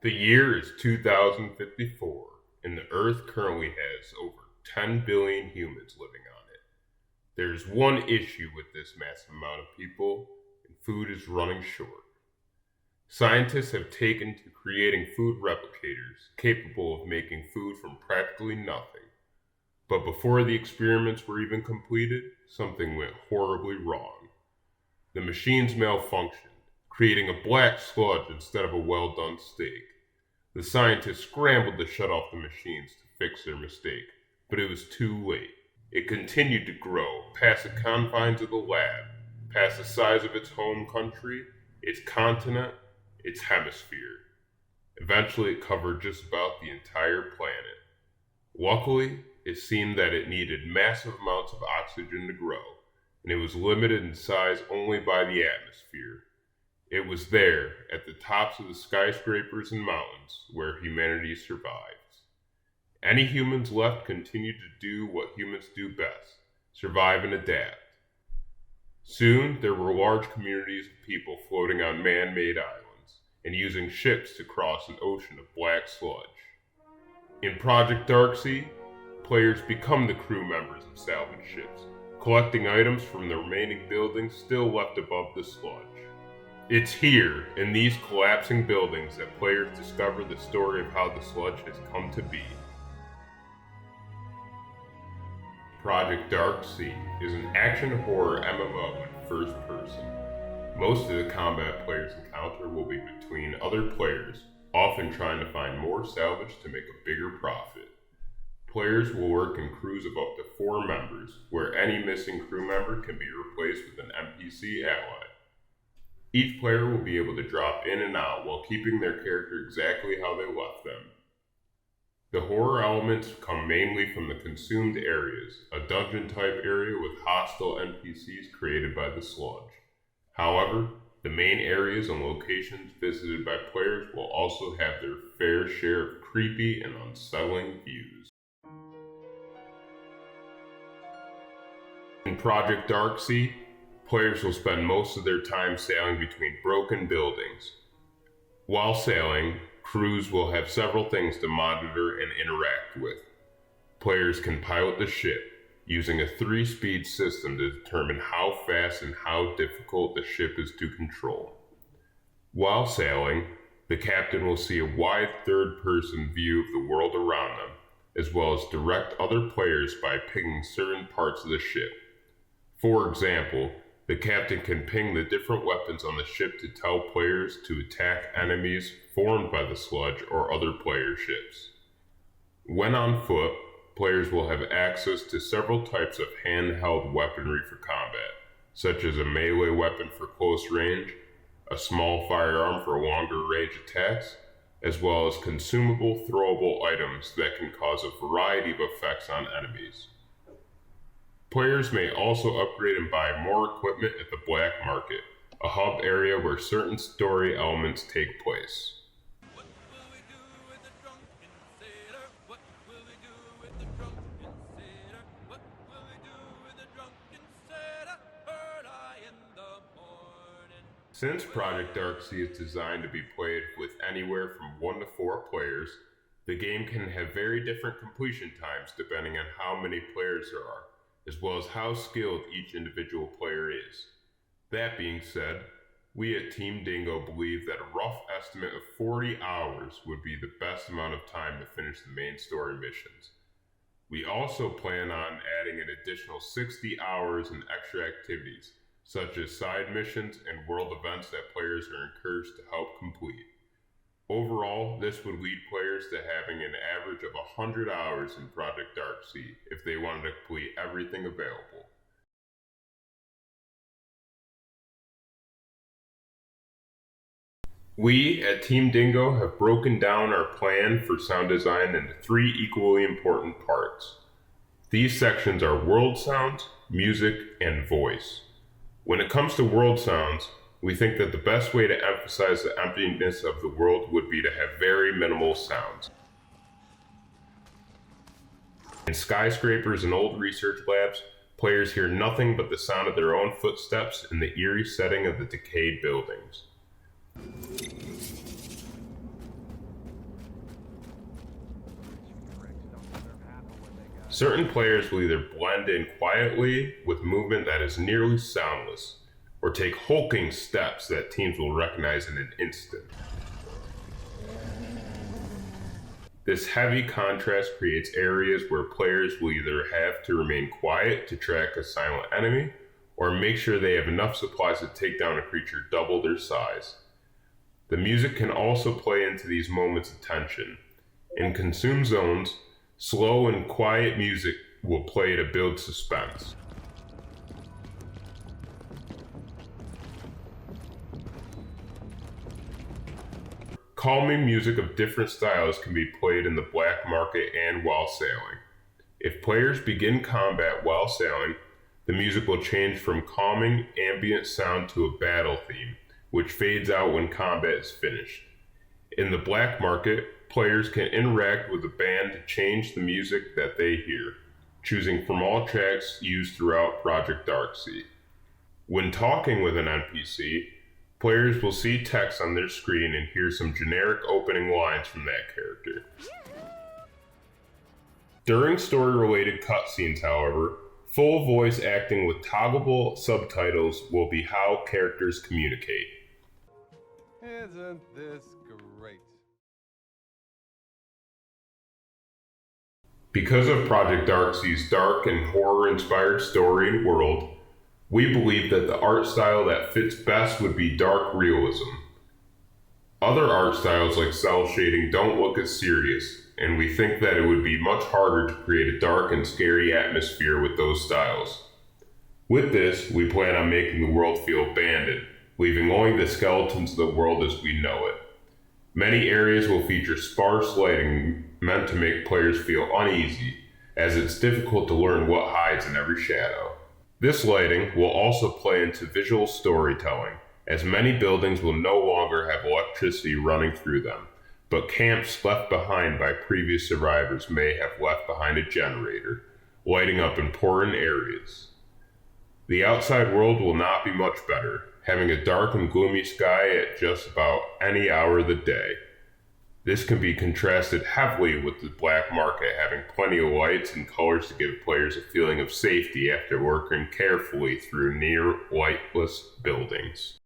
The year is 2054, and the Earth currently has over 10 billion humans living on it. There's one issue with this massive amount of people, and food is running short. Scientists have taken to creating food replicators capable of making food from practically nothing. But before the experiments were even completed, something went horribly wrong. The machines malfunctioned, creating a black sludge instead of a well-done steak. The scientists scrambled to shut off the machines to fix their mistake, but it was too late. It continued to grow past the confines of the lab, past the size of its home country, its continent, its hemisphere. Eventually, it covered just about the entire planet. Luckily, it seemed that it needed massive amounts of oxygen to grow, and it was limited in size only by the atmosphere. It was there, at the tops of the skyscrapers and mountains, where humanity survives. Any humans left continued to do what humans do best, survive and adapt. Soon, there were large communities of people floating on man-made islands, and using ships to cross an ocean of black sludge. In Project Darksea, players become the crew members of salvage ships, collecting items from the remaining buildings still left above the sludge. It's here, in these collapsing buildings, that players discover the story of how the sludge has come to be. Project Darksea is an action horror MMO in first person. Most of the combat players encounter will be between other players, often trying to find more salvage to make a bigger profit. Players will work in crews of up to 4 members, where any missing crew member can be replaced with an NPC ally. Each player will be able to drop in and out while keeping their character exactly how they left them. The horror elements come mainly from the consumed areas, a dungeon-type area with hostile NPCs created by the sludge. However, the main areas and locations visited by players will also have their fair share of creepy and unsettling views. In Project Darksea, players will spend most of their time sailing between broken buildings. While sailing, crews will have several things to monitor and interact with. Players can pilot the ship, using a 3-speed system to determine how fast and how difficult the ship is to control. While sailing, the captain will see a wide third-person view of the world around them, as well as direct other players by pinging certain parts of the ship. For example, the captain can ping the different weapons on the ship to tell players to attack enemies formed by the sludge or other player ships. When on foot, players will have access to several types of handheld weaponry for combat, such as a melee weapon for close range, a small firearm for longer range attacks, as well as consumable throwable items that can cause a variety of effects on enemies. Players may also upgrade and buy more equipment at the black market, a hub area where certain story elements take place. What will we do with the drunken sailor? What will we do with the drunken sailor? What will we do with the drunken sailor? Early in the morning. Since Project Darksea is designed to be played with anywhere from 1 to 4 players, the game can have very different completion times depending on how many players there are, as well as how skilled each individual player is. That being said, we at Team Dingo believe that a rough estimate of 40 hours would be the best amount of time to finish the main story missions. We also plan on adding an additional 60 hours in extra activities, such as side missions and world events that players are encouraged to help complete. Overall, this would lead players to having an average of 100 hours in Project Darksea if they wanted to complete everything available. We at Team Dingo have broken down our plan for sound design into 3 equally important parts. These sections are world sounds, music, and voice. When it comes to world sounds, we think that the best way to emphasize the emptiness of the world would be to have very minimal sounds. In skyscrapers and old research labs, players hear nothing but the sound of their own footsteps in the eerie setting of the decayed buildings. Certain players will either blend in quietly with movement that is nearly soundless, or take hulking steps that teams will recognize in an instant. This heavy contrast creates areas where players will either have to remain quiet to track a silent enemy, or make sure they have enough supplies to take down a creature double their size. The music can also play into these moments of tension. In consume zones, slow and quiet music will play to build suspense. Calming music of different styles can be played in the black market and while sailing. If players begin combat while sailing, the music will change from calming ambient sound to a battle theme, which fades out when combat is finished. In the black market, players can interact with the band to change the music that they hear, choosing from all tracks used throughout Project Darksea. When talking with an NPC, players will see text on their screen and hear some generic opening lines from that character. During story-related cutscenes, however, full voice acting with toggleable subtitles will be how characters communicate. Isn't this great? Because of Project Darksea's dark and horror-inspired story and world, we believe that the art style that fits best would be dark realism. Other art styles like cel shading don't look as serious, and we think that it would be much harder to create a dark and scary atmosphere with those styles. With this, we plan on making the world feel abandoned, leaving only the skeletons of the world as we know it. Many areas will feature sparse lighting meant to make players feel uneasy, as it's difficult to learn what hides in every shadow. This lighting will also play into visual storytelling, as many buildings will no longer have electricity running through them, but camps left behind by previous survivors may have left behind a generator, lighting up important areas. The outside world will not be much better, having a dark and gloomy sky at just about any hour of the day. This can be contrasted heavily with the black market having plenty of lights and colors to give players a feeling of safety after working carefully through near lightless buildings.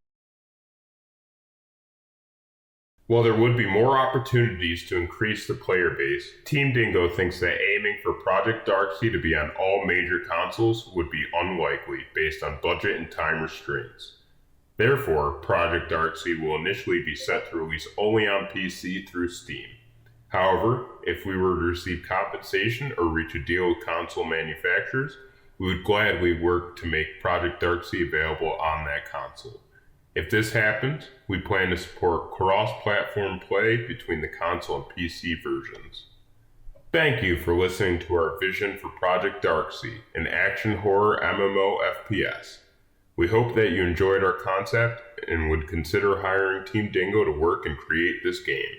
While there would be more opportunities to increase the player base, Team Dingo thinks that aiming for Project Darksea to be on all major consoles would be unlikely based on budget and time restraints. Therefore, Project Darksea will initially be set to release only on PC through Steam. However, if we were to receive compensation or reach a deal with console manufacturers, we would gladly work to make Project Darksea available on that console. If this happens, we plan to support cross-platform play between the console and PC versions. Thank you for listening to our vision for Project Darksea, an action horror MMO FPS. We hope that you enjoyed our concept and would consider hiring Team Dingo to work and create this game.